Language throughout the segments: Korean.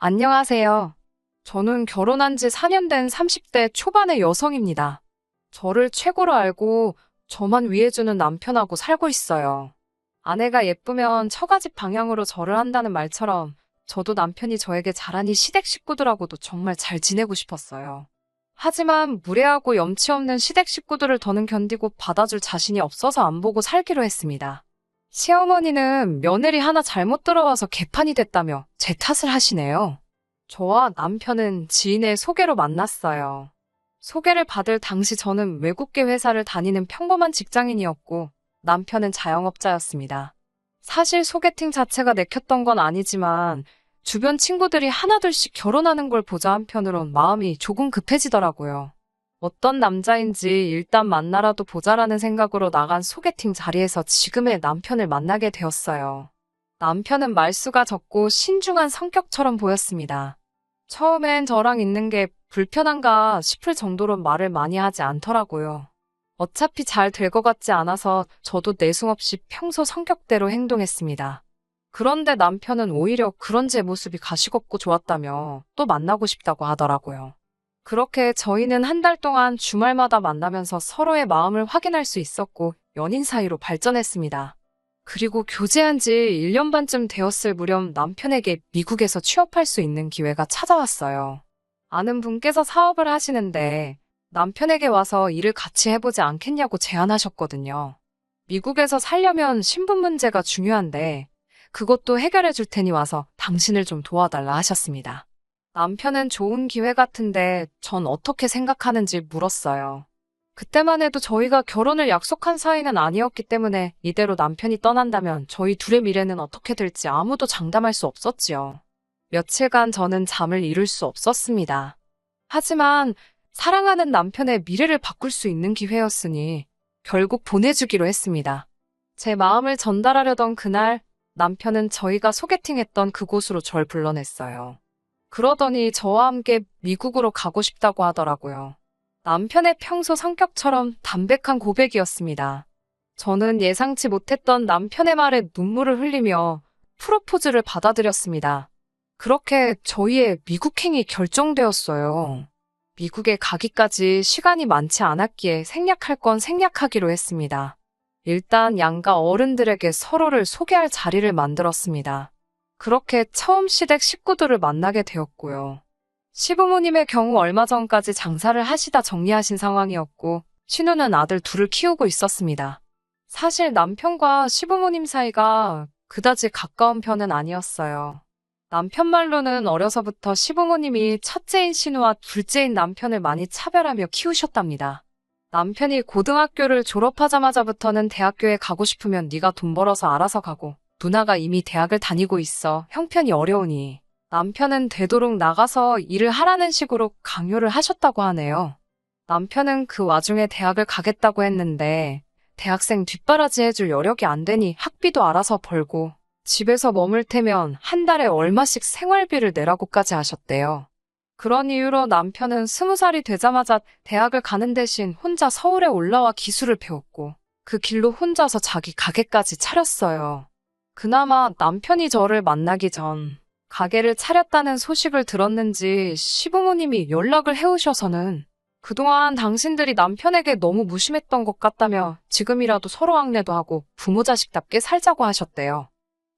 안녕하세요. 저는 결혼한 지 4년 된 30대 초반의 여성입니다. 저를 최고로 알고 저만 위해주는 남편하고 살고 있어요. 아내가 예쁘면 처가집 방향으로 절을 한다는 말처럼 저도 남편이 저에게 잘하니 시댁 식구들하고도 정말 잘 지내고 싶었어요. 하지만 무례하고 염치 없는 시댁 식구들을 더는 견디고 받아줄 자신이 없어서 안 보고 살기로 했습니다. 시어머니는 며느리 하나 잘못 들어와서 개판이 됐다며 제 탓을 하시네요. 저와 남편은 지인의 소개로 만났어요. 소개를 받을 당시 저는 외국계 회사를 다니는 평범한 직장인이었고 남편은 자영업자였습니다. 사실 소개팅 자체가 내켰던 건 아니지만 주변 친구들이 하나둘씩 결혼하는 걸 보자 한편으론 마음이 조금 급해지더라고요. 어떤 남자인지 일단 만나라도 보자라는 생각으로 나간 소개팅 자리에서 지금의 남편을 만나게 되었어요. 남편은 말수가 적고 신중한 성격처럼 보였습니다. 처음엔 저랑 있는 게 불편한가 싶을 정도로 말을 많이 하지 않더라고요. 어차피 잘 될 것 같지 않아서 저도 내숭 없이 평소 성격대로 행동했습니다. 그런데 남편은 오히려 그런 제 모습이 가시겁고 좋았다며 또 만나고 싶다고 하더라고요. 그렇게 저희는 한 달 동안 주말마다 만나면서 서로의 마음을 확인할 수 있었고 연인 사이로 발전했습니다. 그리고 교제한 지 1년 반쯤 되었을 무렵 남편에게 미국에서 취업할 수 있는 기회가 찾아왔어요. 아는 분께서 사업을 하시는데 남편에게 와서 일을 같이 해보지 않겠냐고 제안하셨거든요. 미국에서 살려면 신분 문제가 중요한데 그것도 해결해 줄 테니 와서 당신을 좀 도와달라 하셨습니다. 남편은 좋은 기회 같은데 전 어떻게 생각하는지 물었어요. 그때만 해도 저희가 결혼을 약속한 사이는 아니었기 때문에 이대로 남편이 떠난다면 저희 둘의 미래는 어떻게 될지 아무도 장담할 수 없었지요. 며칠간 저는 잠을 이룰 수 없었습니다. 하지만 사랑하는 남편의 미래를 바꿀 수 있는 기회였으니 결국 보내주기로 했습니다. 제 마음을 전달하려던 그날 남편은 저희가 소개팅했던 그곳으로 절 불러냈어요. 그러더니 저와 함께 미국으로 가고 싶다고 하더라고요. 남편의 평소 성격처럼 담백한 고백이었습니다. 저는 예상치 못했던 남편의 말에 눈물을 흘리며 프로포즈를 받아들였습니다. 그렇게 저희의 미국행이 결정되었어요. 미국에 가기까지 시간이 많지 않았기에 생략할 건 생략하기로 했습니다. 일단 양가 어른들에게 서로를 소개할 자리를 만들었습니다. 그렇게 처음 시댁 식구들을 만나게 되었고요. 시부모님의 경우 얼마 전까지 장사를 하시다 정리하신 상황이었고 신우는 아들 둘을 키우고 있었습니다. 사실 남편과 시부모님 사이가 그다지 가까운 편은 아니었어요. 남편 말로는 어려서부터 시부모님이 첫째인 신우와 둘째인 남편을 많이 차별하며 키우셨답니다. 남편이 고등학교를 졸업하자마자부터는 대학교에 가고 싶으면 네가 돈 벌어서 알아서 가고 누나가 이미 대학을 다니고 있어 형편이 어려우니 남편은 되도록 나가서 일을 하라는 식으로 강요를 하셨다고 하네요. 남편은 그 와중에 대학을 가겠다고 했는데 대학생 뒷바라지 해줄 여력이 안 되니 학비도 알아서 벌고 집에서 머물 테면 한 달에 얼마씩 생활비를 내라고까지 하셨대요. 그런 이유로 남편은 20살이 되자마자 대학을 가는 대신 혼자 서울에 올라와 기술을 배웠고 그 길로 혼자서 자기 가게까지 차렸어요. 그나마 남편이 저를 만나기 전 가게를 차렸다는 소식을 들었는지 시부모님이 연락을 해오셔서는 그동안 당신들이 남편에게 너무 무심했던 것 같다며 지금이라도 서로 왕래도 하고 부모 자식답게 살자고 하셨대요.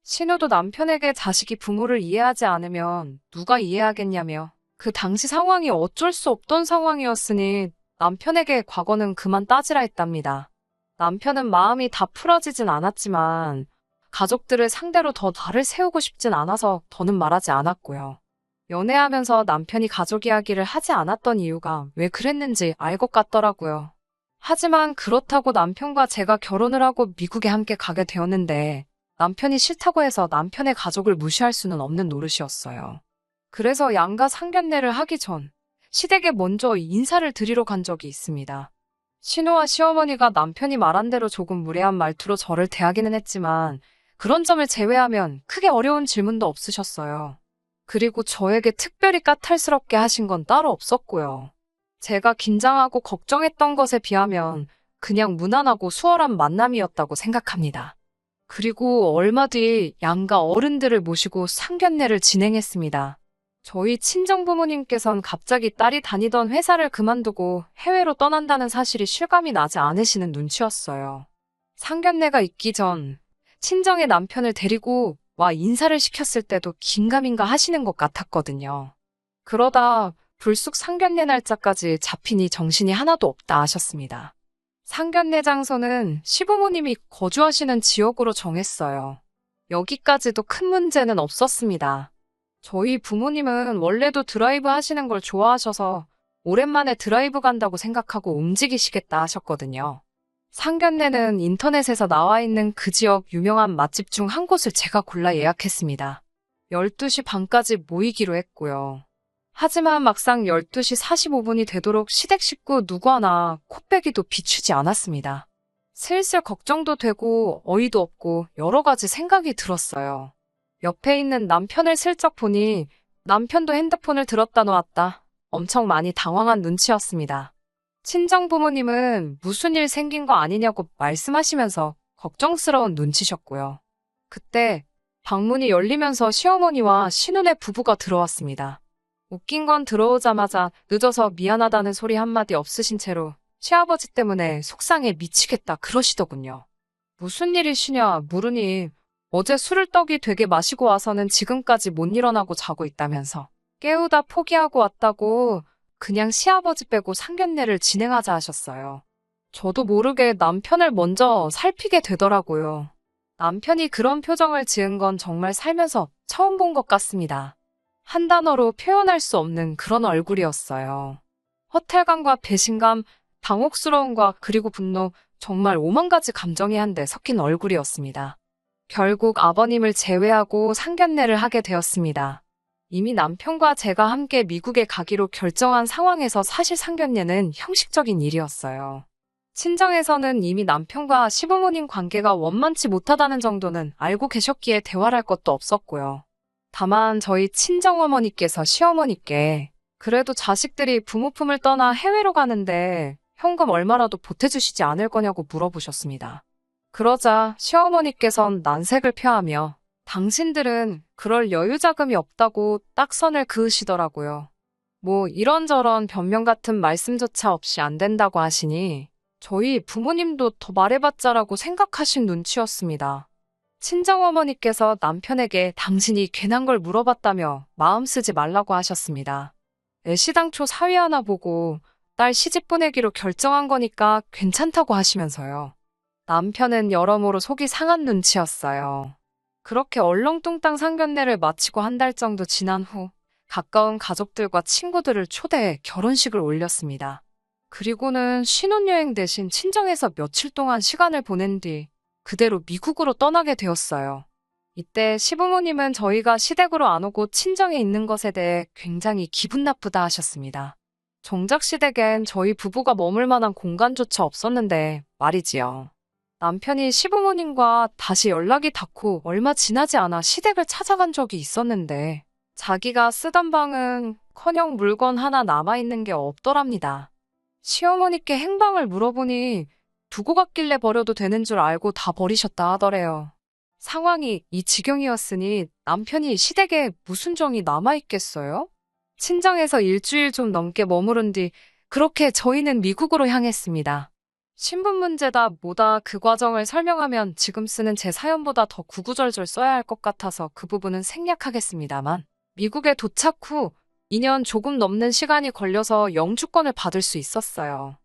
신우도 남편에게 자식이 부모를 이해하지 않으면 누가 이해하겠냐며 그 당시 상황이 어쩔 수 없던 상황이었으니 남편에게 과거는 그만 따지라 했답니다. 남편은 마음이 다 풀어지진 않았지만 가족들을 상대로 더 날을 세우고 싶진 않아서 더는 말하지 않았고요. 연애하면서 남편이 가족 이야기를 하지 않았던 이유가 왜 그랬는지 알 것 같더라고요. 하지만 그렇다고 남편과 제가 결혼을 하고 미국에 함께 가게 되었는데 남편이 싫다고 해서 남편의 가족을 무시할 수는 없는 노릇이었어요. 그래서 양가 상견례를 하기 전 시댁에 먼저 인사를 드리러 간 적이 있습니다. 신우와 시어머니가 남편이 말한 대로 조금 무례한 말투로 저를 대하기는 했지만 그런 점을 제외하면 크게 어려운 질문도 없으셨어요. 그리고 저에게 특별히 까탈스럽게 하신 건 따로 없었고요. 제가 긴장하고 걱정했던 것에 비하면 그냥 무난하고 수월한 만남이었다고 생각합니다. 그리고 얼마 뒤 양가 어른들을 모시고 상견례를 진행했습니다. 저희 친정부모님께선 갑자기 딸이 다니던 회사를 그만두고 해외로 떠난다는 사실이 실감이 나지 않으시는 눈치였어요. 상견례가 있기 전 친정의 남편을 데리고 와 인사를 시켰을 때도 긴가민가 하시는 것 같았거든요. 그러다 불쑥 상견례 날짜까지 잡히니 정신이 하나도 없다 하셨습니다. 상견례 장소는 시부모님이 거주하시는 지역으로 정했어요. 여기까지도 큰 문제는 없었습니다. 저희 부모님은 원래도 드라이브 하시는 걸 좋아하셔서 오랜만에 드라이브 간다고 생각하고 움직이시겠다 하셨거든요. 상견례는 인터넷에서 나와 있는 그 지역 유명한 맛집 중 한 곳을 제가 골라 예약했습니다. 12시 반까지 모이기로 했고요. 하지만 막상 12시 45분이 되도록 시댁 식구 누구 하나 코빼기도 비추지 않았습니다. 슬슬 걱정도 되고 어이도 없고 여러 가지 생각이 들었어요. 옆에 있는 남편을 슬쩍 보니 남편도 핸드폰을 들었다 놓았다. 엄청 많이 당황한 눈치였습니다. 친정 부모님은 무슨 일 생긴 거 아니냐고 말씀하시면서 걱정스러운 눈치셨고요. 그때 방문이 열리면서 시어머니와 신혼의 부부가 들어왔습니다. 웃긴 건 들어오자마자 늦어서 미안하다는 소리 한마디 없으신 채로 시아버지 때문에 속상해 미치겠다 그러시더군요. 무슨 일이시냐 물으니 어제 술을 떡이 되게 마시고 와서는 지금까지 못 일어나고 자고 있다면서 깨우다 포기하고 왔다고 그냥 시아버지 빼고 상견례를 진행하자 하셨어요. 저도 모르게 남편을 먼저 살피게 되더라고요. 남편이 그런 표정을 지은 건 정말 살면서 처음 본 것 같습니다. 한 단어로 표현할 수 없는 그런 얼굴이었어요. 허탈감과 배신감, 당혹스러움과 그리고 분노, 정말 오만 가지 감정이 한데 섞인 얼굴이었습니다. 결국 아버님을 제외하고 상견례를 하게 되었습니다. 이미 남편과 제가 함께 미국에 가기로 결정한 상황에서 사실 상견례는 형식적인 일이었어요. 친정에서는 이미 남편과 시부모님 관계가 원만치 못하다는 정도는 알고 계셨기에 대화를 할 것도 없었고요. 다만 저희 친정어머니께서 시어머니께 그래도 자식들이 부모 품을 떠나 해외로 가는데 현금 얼마라도 보태주시지 않을 거냐고 물어보셨습니다. 그러자 시어머니께선 난색을 표하며 당신들은 그럴 여유 자금이 없다고 딱 선을 그으시더라고요. 뭐 이런저런 변명 같은 말씀조차 없이 안 된다고 하시니 저희 부모님도 더 말해봤자라고 생각하신 눈치였습니다. 친정어머니께서 남편에게 당신이 괜한 걸 물어봤다며 마음 쓰지 말라고 하셨습니다. 애시당초 사위 하나 보고 딸 시집 보내기로 결정한 거니까 괜찮다고 하시면서요. 남편은 여러모로 속이 상한 눈치였어요. 그렇게 얼렁뚱땅 상견례를 마치고 한 달 정도 지난 후 가까운 가족들과 친구들을 초대해 결혼식을 올렸습니다. 그리고는 신혼여행 대신 친정에서 며칠 동안 시간을 보낸 뒤 그대로 미국으로 떠나게 되었어요. 이때 시부모님은 저희가 시댁으로 안 오고 친정에 있는 것에 대해 굉장히 기분 나쁘다 하셨습니다. 정작 시댁엔 저희 부부가 머물 만한 공간조차 없었는데 말이지요. 남편이 시부모님과 다시 연락이 닿고 얼마 지나지 않아 시댁을 찾아간 적이 있었는데 자기가 쓰던 방은커녕 물건 하나 남아있는 게 없더랍니다. 시어머니께 행방을 물어보니 두고 갔길래 버려도 되는 줄 알고 다 버리셨다 하더래요. 상황이 이 지경이었으니 남편이 시댁에 무슨 정이 남아있겠어요? 친정에서 일주일 좀 넘게 머무른 뒤 그렇게 저희는 미국으로 향했습니다. 신분 문제다 뭐다 그 과정을 설명하면 지금 쓰는 제 사연보다 더 구구절절 써야 할 것 같아서 그 부분은 생략하겠습니다만 미국에 도착 후 2년 조금 넘는 시간이 걸려서 영주권을 받을 수 있었어요.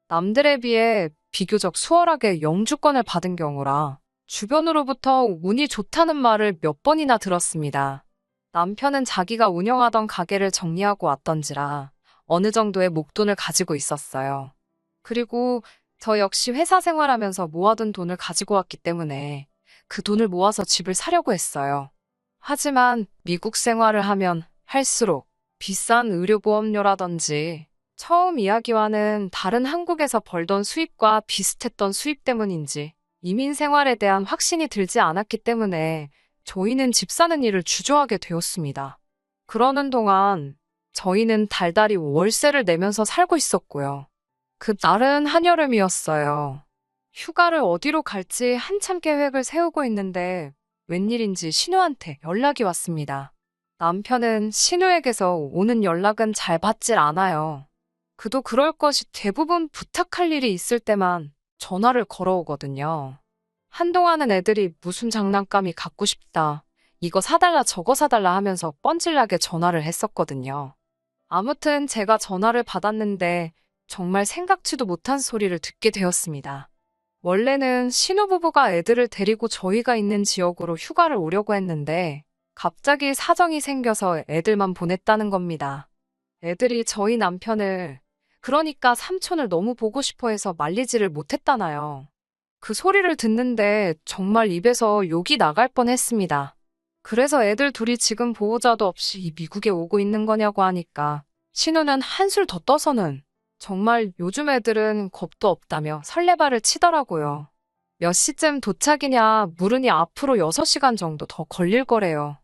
남들에 비해 비교적 수월하게 영주권을 받은 경우라 주변으로부터 운이 좋다는 말을 몇 번이나 들었습니다. 남편은 자기가 운영하던 가게를 정리하고 왔던지라 어느 정도의 목돈을 가지고 있었어요. 그리고 저 역시 회사 생활하면서 모아둔 돈을 가지고 왔기 때문에 그 돈을 모아서 집을 사려고 했어요. 하지만 미국 생활을 하면 할수록 비싼 의료보험료라든지 처음 이야기와는 다른 한국에서 벌던 수입과 비슷했던 수입 때문인지 이민 생활에 대한 확신이 들지 않았기 때문에 저희는 집 사는 일을 주저하게 되었습니다. 그러는 동안 저희는 달달이 월세를 내면서 살고 있었고요. 그 날은 한여름이었어요. 휴가를 어디로 갈지 한참 계획을 세우고 있는데 웬일인지 신우한테 연락이 왔습니다. 남편은 신우에게서 오는 연락은 잘 받질 않아요. 그도 그럴 것이 대부분 부탁할 일이 있을 때만 전화를 걸어오거든요. 한동안은 애들이 무슨 장난감이 갖고 싶다, 이거 사달라 저거 사달라 하면서 뻔질나게 전화를 했었거든요. 아무튼 제가 전화를 받았는데 정말 생각지도 못한 소리를 듣게 되었습니다. 원래는 신혼부부가 애들을 데리고 저희가 있는 지역으로 휴가를 오려고 했는데 갑자기 사정이 생겨서 애들만 보냈다는 겁니다. 애들이 저희 남편을, 그러니까 삼촌을 너무 보고 싶어 해서 말리지를 못했다나요. 그 소리를 듣는데 정말 입에서 욕이 나갈 뻔했습니다. 그래서 애들 둘이 지금 보호자도 없이 이 미국에 오고 있는 거냐고 하니까 신우는 한술 더 떠서는 정말 요즘 애들은 겁도 없다며 설레발을 치더라고요. 몇 시쯤 도착이냐 물으니 앞으로 6시간 정도 더 걸릴 거래요.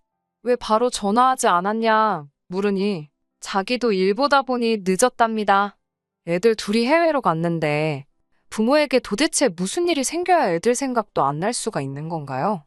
왜 바로 전화하지 않았냐 물으니 자기도 일 보다 보니 늦었답니다. 애들 둘이 해외로 갔는데 부모에게 도대체 무슨 일이 생겨야 애들 생각도 안 날 수가 있는 건가요?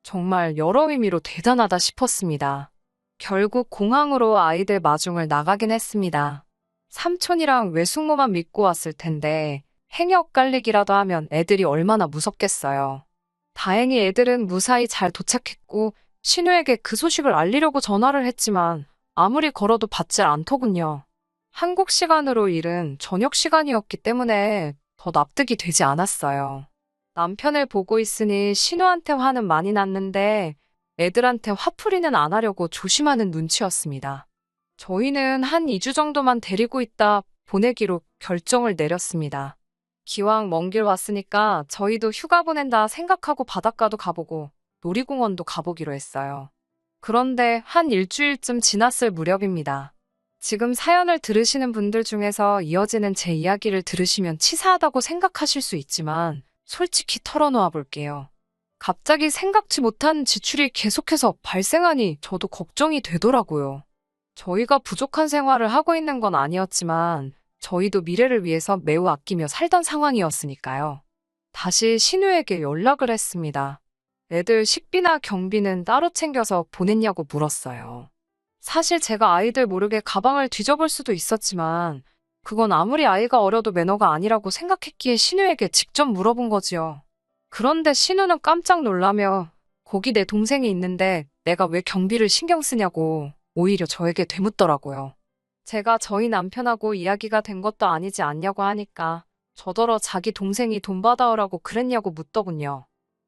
정말 여러 의미로 대단하다 싶었습니다. 결국 공항으로 아이들 마중을 나가긴 했습니다. 삼촌이랑 외숙모만 믿고 왔을 텐데 행여 엇갈리기라도 하면 애들이 얼마나 무섭겠어요. 다행히 애들은 무사히 잘 도착했고 신우에게 그 소식을 알리려고 전화를 했지만 아무리 걸어도 받질 않더군요. 한국 시간으로 이른 저녁 시간이었기 때문에 더 납득이 되지 않았어요. 남편을 보고 있으니 신우한테 화는 많이 났는데 애들한테 화풀이는 안 하려고 조심하는 눈치였습니다. 저희는 한 2주 정도만 데리고 있다 보내기로 결정을 내렸습니다. 기왕 먼 길 왔으니까 저희도 휴가 보낸다 생각하고 바닷가도 가보고 놀이공원도 가보기로 했어요. 그런데 한 일주일쯤 지났을 무렵입니다. 지금 사연을 들으시는 분들 중에서 이어지는 제 이야기를 들으시면 치사하다고 생각하실 수 있지만 솔직히 털어놓아 볼게요. 갑자기 생각지 못한 지출이 계속해서 발생하니 저도 걱정이 되더라고요. 저희가 부족한 생활을 하고 있는 건 아니었지만 저희도 미래를 위해서 매우 아끼며 살던 상황이었으니까요. 다시 신우에게 연락을 했습니다. 애들 식비나 경비는 따로 챙겨서 보냈냐고 물었어요. 사실 제가 아이들 모르게 가방을 뒤져볼 수도 있었지만 그건 아무리 아이가 어려도 매너가 아니라고 생각했기에 신우에게 직접 물어본 거지요. 그런데 신우는 깜짝 놀라며 거기 내 동생이 있는데 내가 왜 경비를 신경 쓰냐고 오히려 저에게 되묻더라고요. 제가 저희 남편하고 이야기가 된 것도 아니지 않냐고 하니까 저더러 자기 동생이 돈 받아오라고 그랬냐고 묻더군요.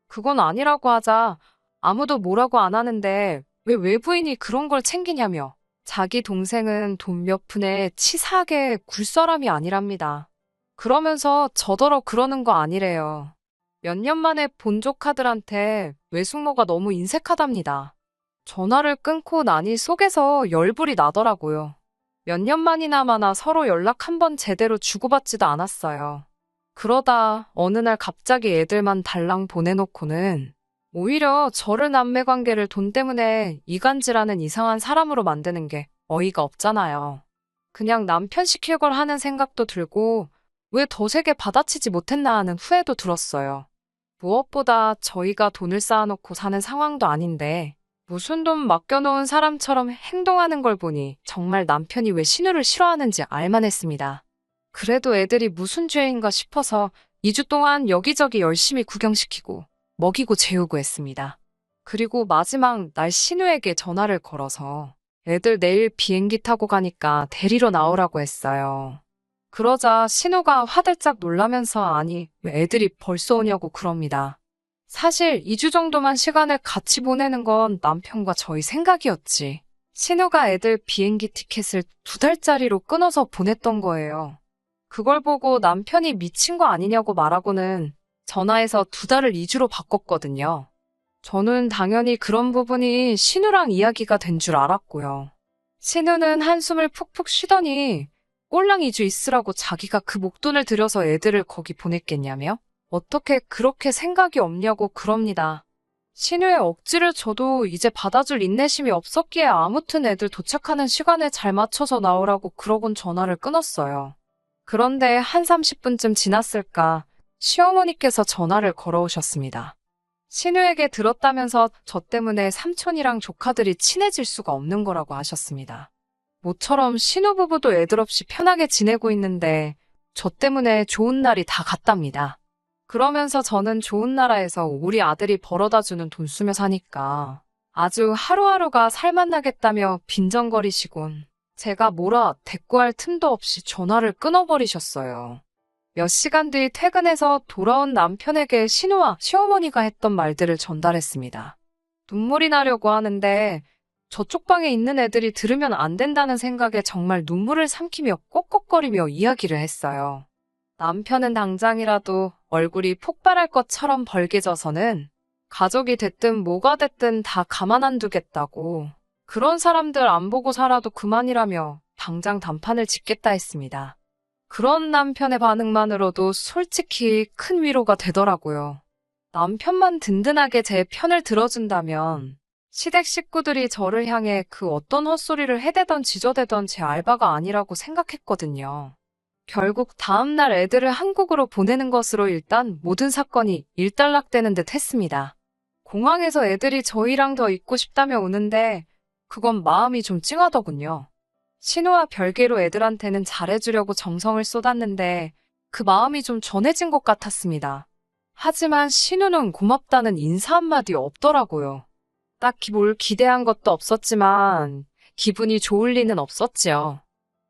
그건 아니라고 하자 아무도 뭐라고 안 하는데 왜 외부인이 그런 걸 챙기냐며 자기 동생은 돈 몇 푼에 치사하게 굴 사람이 아니랍니다. 그러면서 저더러 그러는 거 아니래요. 몇 년 만에 본 조카들한테 외숙모가 너무 인색하답니다. 전화를 끊고 나니 속에서 열불이 나더라고요. 몇 년 만이나마나 서로 연락 한 번 제대로 주고받지도 않았어요. 그러다 어느 날 갑자기 애들만 달랑 보내놓고는 오히려 저를 남매 관계를 돈 때문에 이간질하는 이상한 사람으로 만드는 게 어이가 없잖아요. 그냥 남편 시킬 걸 하는 생각도 들고 왜 더 세게 받아치지 못했나 하는 후회도 들었어요. 무엇보다 저희가 돈을 쌓아놓고 사는 상황도 아닌데 무슨 돈 맡겨놓은 사람처럼 행동하는 걸 보니 정말 남편이 왜 신우를 싫어하는지 알만했습니다. 그래도 애들이 무슨 죄인가 싶어서 2주 동안 여기저기 열심히 구경시키고 먹이고 재우고 했습니다. 그리고 마지막 날 신우에게 전화를 걸어서 애들 내일 비행기 타고 가니까 데리러 나오라고 했어요. 그러자 신우가 화들짝 놀라면서 아니 왜 애들이 벌써 오냐고 그럽니다. 사실 2주 정도만 시간을 같이 보내는 건 남편과 저희 생각이었지. 신우가 애들 비행기 티켓을 2달짜리로 끊어서 보냈던 거예요. 그걸 보고 남편이 미친 거 아니냐고 말하고는 전화해서 2달을 2주로 바꿨거든요. 저는 당연히 그런 부분이 신우랑 이야기가 된 줄 알았고요. 신우는 한숨을 푹푹 쉬더니 꼴랑 2주 있으라고 자기가 그 목돈을 들여서 애들을 거기 보냈겠냐며? 어떻게 그렇게 생각이 없냐고 그럽니다. 신우의 억지를 저도 이제 받아줄 인내심이 없었기에 아무튼 애들 도착하는 시간에 잘 맞춰서 나오라고 그러곤 전화를 끊었어요. 그런데 한 30분쯤 지났을까 시어머니께서 전화를 걸어오셨습니다. 신우에게 들었다면서 저 때문에 삼촌이랑 조카들이 친해질 수가 없는 거라고 하셨습니다. 모처럼 신우 부부도 애들 없이 편하게 지내고 있는데 저 때문에 좋은 날이 다 갔답니다. 그러면서 저는 좋은 나라에서 우리 아들이 벌어다주는 돈 쓰며 사니까 아주 하루하루가 살맛나겠다며 빈정거리시곤 제가 뭐라 대꾸할 틈도 없이 전화를 끊어버리셨어요. 몇 시간 뒤 퇴근해서 돌아온 남편에게 신우와 시어머니가 했던 말들을 전달했습니다. 눈물이 나려고 하는데 저쪽 방에 있는 애들이 들으면 안 된다는 생각에 정말 눈물을 삼키며 꺽꺽거리며 이야기를 했어요. 남편은 당장이라도 얼굴이 폭발할 것처럼 벌개져서는 가족이 됐든 뭐가 됐든 다 가만 안 두겠다고 그런 사람들 안 보고 살아도 그만이라며 당장 단판을 짓겠다 했습니다. 그런 남편의 반응만으로도 솔직히 큰 위로가 되더라고요. 남편만 든든하게 제 편을 들어준다면 시댁 식구들이 저를 향해 그 어떤 헛소리를 해대던 지저대던 제 알바가 아니라고 생각했거든요. 결국 다음날 애들을 한국으로 보내는 것으로 일단 모든 사건이 일단락되는 듯 했습니다. 공항에서 애들이 저희랑 더 있고 싶다며 오는데 그건 마음이 좀 찡하더군요. 신우와 별개로 애들한테는 잘해주려고 정성을 쏟았는데 그 마음이 좀 전해진 것 같았습니다. 하지만 신우는 고맙다는 인사 한마디 없더라고요. 딱히 뭘 기대한 것도 없었지만 기분이 좋을 리는 없었지요.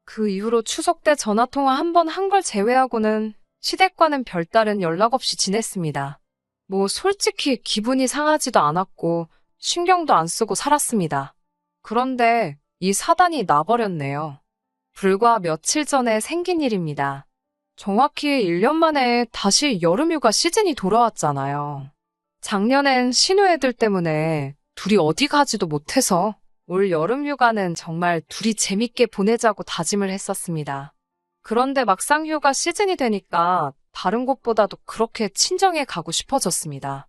그 이후로 추석 때 전화통화 한 번 한 걸 제외하고는 시댁과는 별다른 연락 없이 지냈습니다. 뭐 솔직히 기분이 상하지도 않았고 신경도 안 쓰고 살았습니다. 그런데 이 사단이 나버렸네요. 불과 며칠 전에 생긴 일입니다. 정확히 1년 만에 다시 여름휴가 시즌이 돌아왔잖아요. 작년엔 신우 애들 때문에 둘이 어디 가지도 못해서 올 여름휴가는 정말 둘이 재밌게 보내자고 다짐을 했었습니다. 그런데 막상 휴가 시즌이 되니까 다른 곳보다도 그렇게 친정에 가고 싶어졌습니다.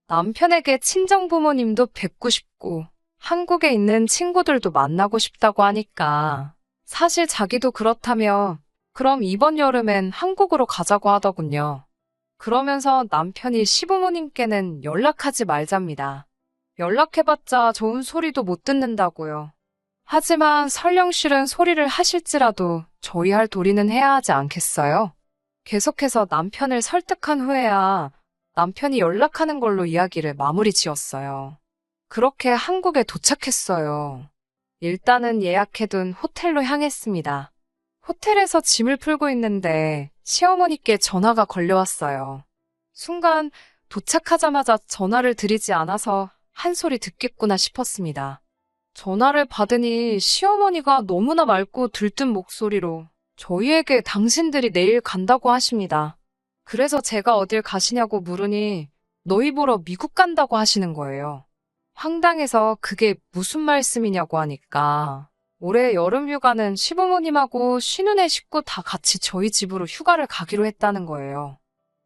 남편에게 친정 부모님도 뵙고 싶고 한국에 있는 친구들도 만나고 싶다고 하니까 사실 자기도 그렇다며 그럼 이번 여름엔 한국으로 가자고 하더군요. 그러면서 남편이 시부모님께는 연락하지 말잡니다. 연락해봤자 좋은 소리도 못 듣는다고요. 하지만 설령 싫은 소리를 하실지라도 저희 할 도리는 해야 하지 않겠어요? 계속해서 남편을 설득한 후에야 남편이 연락하는 걸로 이야기를 마무리 지었어요. 그렇게 한국에 도착했어요. 일단은 예약해둔 호텔로 향했습니다. 호텔에서 짐을 풀고 있는데 시어머니께 전화가 걸려왔어요. 순간 도착하자마자 전화를 드리지 않아서 한 소리 듣겠구나 싶었습니다. 전화를 받으니 시어머니가 너무나 맑고 들뜬 목소리로 저희에게 당신들이 내일 간다고 하십니다. 그래서 제가 어딜 가시냐고 물으니 너희 보러 미국 간다고 하시는 거예요. 황당해서 그게 무슨 말씀이냐고 하니까 올해 여름휴가는 시부모님하고 신우네 식구 다 같이 저희 집으로 휴가를 가기로 했다는 거예요.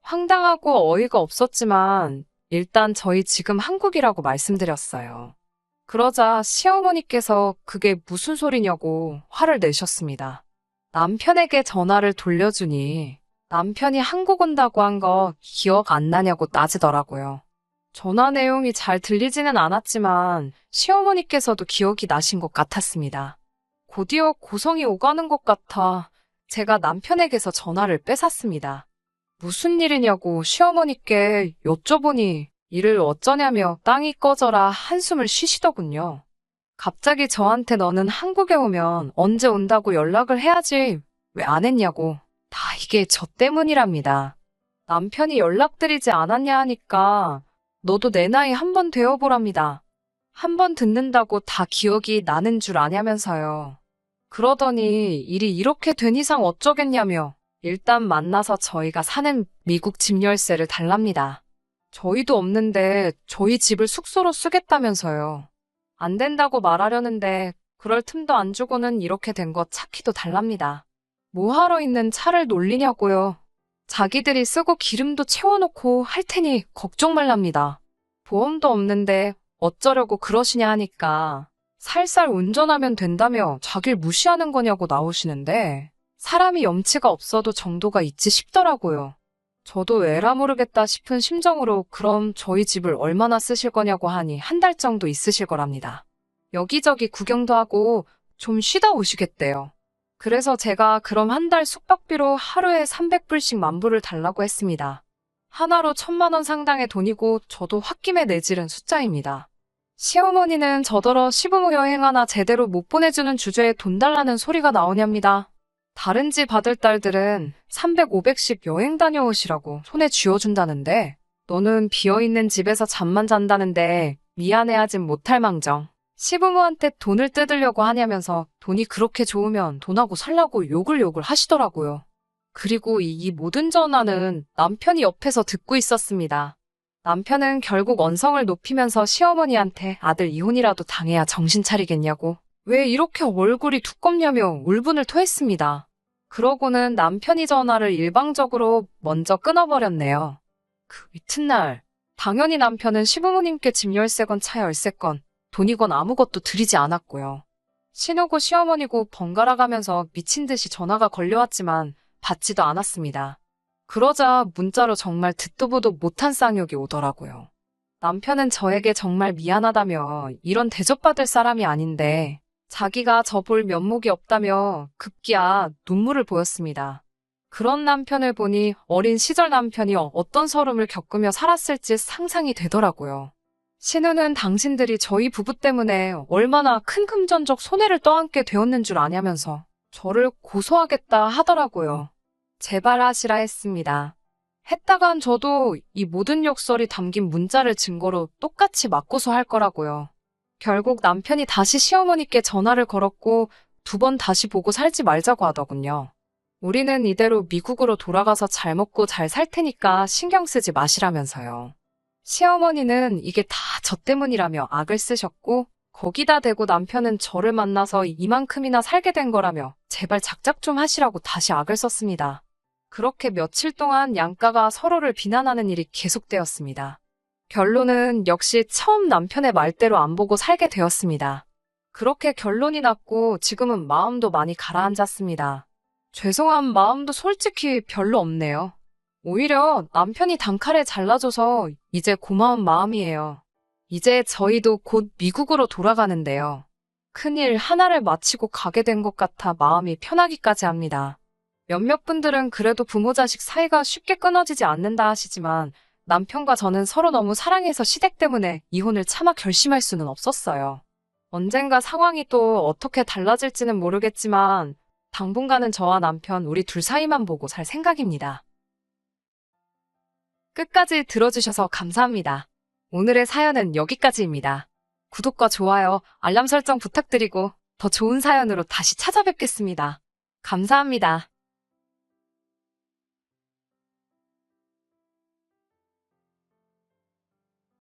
황당하고 어이가 없었지만 일단 저희 지금 한국이라고 말씀드렸어요. 그러자 시어머니께서 그게 무슨 소리냐고 화를 내셨습니다. 남편에게 전화를 돌려주니 남편이 한국 온다고 한 거 기억 안 나냐고 따지더라고요. 전화 내용이 잘 들리지는 않았지만 시어머니께서도 기억이 나신 것 같았습니다. 곧이어 고성이 오가는 것 같아 제가 남편에게서 전화를 뺏었습니다. 무슨 일이냐고 시어머니께 여쭤보니 이를 어쩌냐며 땅이 꺼져라 한숨을 쉬시더군요. 갑자기 저한테 너는 한국에 오면 언제 온다고 연락을 해야지 왜 안 했냐고. 다 이게 저 때문이랍니다. 남편이 연락드리지 않았냐 하니까 너도 내 나이 한 번 되어보랍니다. 한 번 듣는다고 다 기억이 나는 줄 아냐면서요. 그러더니 일이 이렇게 된 이상 어쩌겠냐며 일단 만나서 저희가 사는 미국 집 열쇠를 달랍니다. 저희도 없는데 저희 집을 숙소로 쓰겠다면서요. 안 된다고 말하려는데 그럴 틈도 안 주고는 이렇게 된 거 찾기도 달랍니다. 뭐하러 있는 차를 놀리냐고요. 자기들이 쓰고 기름도 채워놓고 할 테니 걱정 말랍니다. 보험도 없는데 어쩌려고 그러시냐 하니까 살살 운전하면 된다며 자길 무시하는 거냐고 나오시는데 사람이 염치가 없어도 정도가 있지 싶더라고요. 저도 에라 모르겠다 싶은 심정으로 그럼 저희 집을 얼마나 쓰실 거냐고 하니 한 달 정도 있으실 거랍니다. 여기저기 구경도 하고 좀 쉬다 오시겠대요. 그래서 제가 그럼 한 달 숙박비로 하루에 300불씩 만불을 달라고 했습니다. 하나로 1,000만 원 상당의 돈이고 저도 홧김에 내지른 숫자입니다. 시어머니는 저더러 시부모 여행 하나 제대로 못 보내주는 주제에 돈 달라는 소리가 나오냐입니다. 다른 집 아들 딸들은 300, 500씩 여행 다녀오시라고 손에 쥐어준다는데 너는 비어있는 집에서 잠만 잔다는데 미안해하진 못할 망정. 시부모한테 돈을 뜯으려고 하냐면서 돈이 그렇게 좋으면 돈하고 살라고 욕을 하시더라고요. 그리고 이 모든 전화는 남편이 옆에서 듣고 있었습니다. 남편은 결국 언성을 높이면서 시어머니한테 아들 이혼이라도 당해야 정신 차리겠냐고 왜 이렇게 얼굴이 두껍냐며 울분을 토했습니다. 그러고는 남편이 전화를 일방적으로 먼저 끊어버렸네요. 그 이튿날 당연히 남편은 시부모님께 집 열쇠건 차 열쇠건 돈이건 아무것도 드리지 않았고요. 신우고 시어머니고 번갈아 가면서 미친 듯이 전화가 걸려왔지만 받지도 않았습니다. 그러자 문자로 정말 듣도 보도 못한 쌍욕이 오더라고요. 남편은 저에게 정말 미안하다며 이런 대접받을 사람이 아닌데 자기가 저 볼 면목이 없다며 급기야 눈물을 보였습니다. 그런 남편을 보니 어린 시절 남편이 어떤 서름을 겪으며 살았을지 상상이 되더라고요. 신우는 당신들이 저희 부부 때문에 얼마나 큰 금전적 손해를 떠안게 되었는 줄 아냐면서 저를 고소하겠다 하더라고요. 제발 하시라 했습니다. 했다간 저도 이 모든 욕설이 담긴 문자를 증거로 똑같이 맞고서 할 거라고요. 결국 남편이 다시 시어머니께 전화를 걸었고 2번 다시 보고 살지 말자고 하더군요. 우리는 이대로 미국으로 돌아가서 잘 먹고 잘 살 테니까 신경 쓰지 마시라면서요. 시어머니는 이게 다 저 때문이라며 악을 쓰셨고 거기다 대고 남편은 저를 만나서 이만큼이나 살게 된 거라며 제발 작작 좀 하시라고 다시 악을 썼습니다. 그렇게 며칠 동안 양가가 서로를 비난하는 일이 계속되었습니다. 결론은 역시 처음 남편의 말대로 안 보고 살게 되었습니다. 그렇게 결론이 났고 지금은 마음도 많이 가라앉았습니다. 죄송한 마음도 솔직히 별로 없네요. 오히려 남편이 단칼에 잘라줘서 이제 고마운 마음이에요. 이제 저희도 곧 미국으로 돌아가는데요. 큰일 하나를 마치고 가게 된 것 같아 마음이 편하기까지 합니다. 몇몇 분들은 그래도 부모 자식 사이가 쉽게 끊어지지 않는다 하시지만 남편과 저는 서로 너무 사랑해서 시댁 때문에 이혼을 차마 결심할 수는 없었어요. 언젠가 상황이 또 어떻게 달라질지는 모르겠지만 당분간은 저와 남편 우리 둘 사이만 보고 살 생각입니다. 끝까지 들어주셔서 감사합니다. 오늘의 사연은 여기까지입니다. 구독과 좋아요, 알람 설정 부탁드리고 더 좋은 사연으로 다시 찾아뵙겠습니다. 감사합니다.